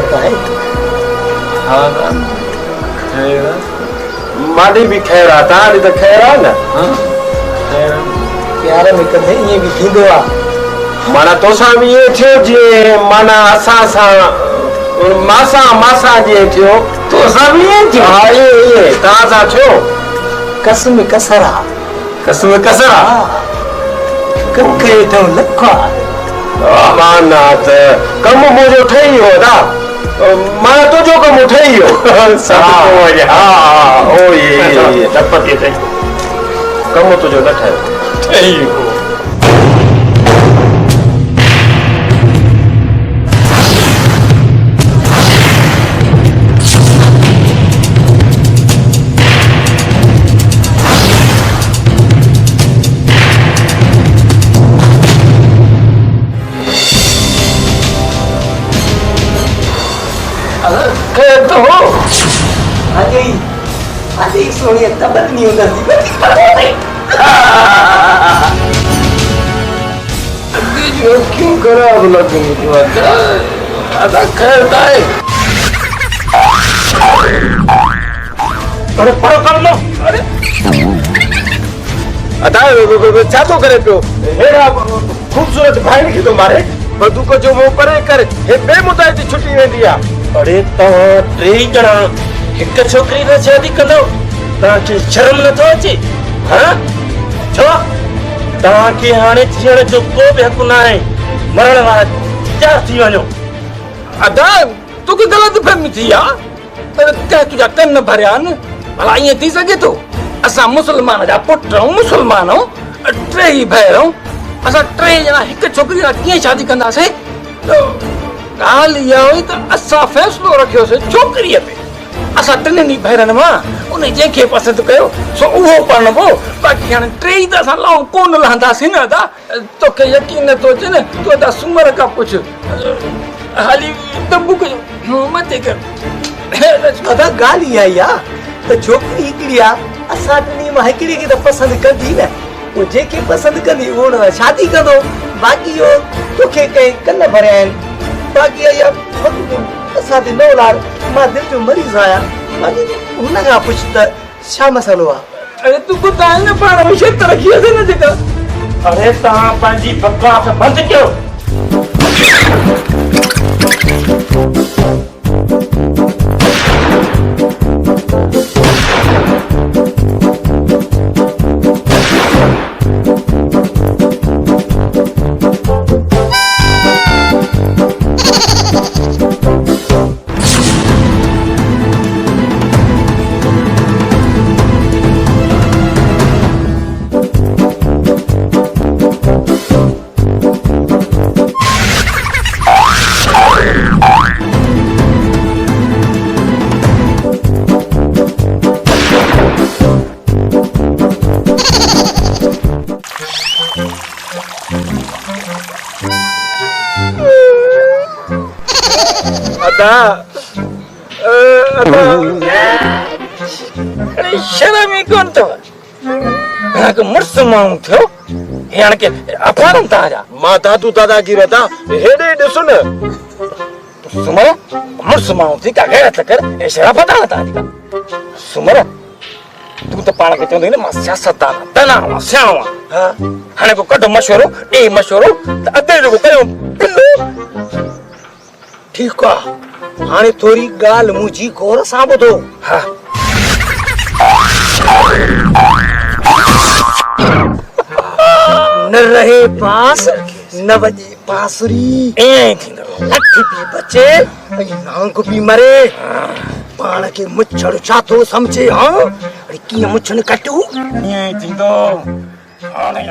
होता है। हाँ माड़ी भी खैर आता है तो खैर आ ना। हाँ प्यार में कदे ये भी थींदो आ माना तो सा भी ये थियो जे माना असा सा मासा मासा जे थियो तो सा भी ये थियो। हाँ ये ताजा थियो कसम कसरा कखे तो लखा माना त कम मुझो ठही हो दा माना तो जो कम ठही हो सब को हां ओ ये टपती थे कम तो जो न ठही हो तो हो आजे सोनी तबर नहीं होता जो क्यों खराब लगे मुझे अदा खैरता है। अरे पढ़ो कर लो अरे अदा क्या तो करे पियो हेरा खूबसूरत भाई की तो मारे बदू को जो वो परे करे हे बेमुदाई की छुट्टी वेंदी आ। अरे तो टे जना एक छोकरी ने शादी कंदो ताके शर्म न तो अचे हां छो ताके हाने जीण जो को भी हक ना है मरण वाला क्या थी वनो अदा तू के गलत फहमी थी या पर क्या तुझा कन भरिया न भला ये थी सके तो असा मुसलमान जा पुट मुसलमान हो टे ही भैरो असा टे जना एक छोकरी ना के शादी कंदा से तो गाल या होई तो असा फैसलो रखियो से छोकरी पे असा टिनी भैरन मां उन जेके पसंद कयो सो वो पणबो बाकी हाने ट्रेई दा सा लाओ कोन लहंदा से ना दा तो के यकीन न तो चे न तो दा सुमर का कुछ हाली दबु के मते कर अदा गाली आई या तो छोकरी इकड़िया असा टिनी मां हिकड़ी के तो पसंद करदी न वो जेके पसंद कंदी वो शादी कंदो बाकी यो तोखे कई कन भरिया बाकी या असा दे नो लार मां दिल जो मरीज आया बाकी हुन का पुछता छा मसलो आ। अरे तू बताए न पाण में शर्त रखी है न जेका अरे ता पांजी बकवास बंद कयो शर्म ही कोन तो के मुर्स मां थियो यान के अफारन ताजा मां दादू दादा की रहता हेडे दसो न सुमर मुर्स मां थी का गैरत कर ए शराफत आता दी सुमर तू तो पाण के चंदे न मां सियासतदान तना सियाणो हां हाने को कड मशवरो ए मशवरो अदे जो कयो ठीक आ हाने थोड़ी गाल मुजी गोर सा बदो हां न रहे पास न बजे बांसुरी ए थींदो अठी भी बचे नांग भी मरे पाण के मुछड़ छातो समझे हां अरे की मुछन कटू ए थींदो हाने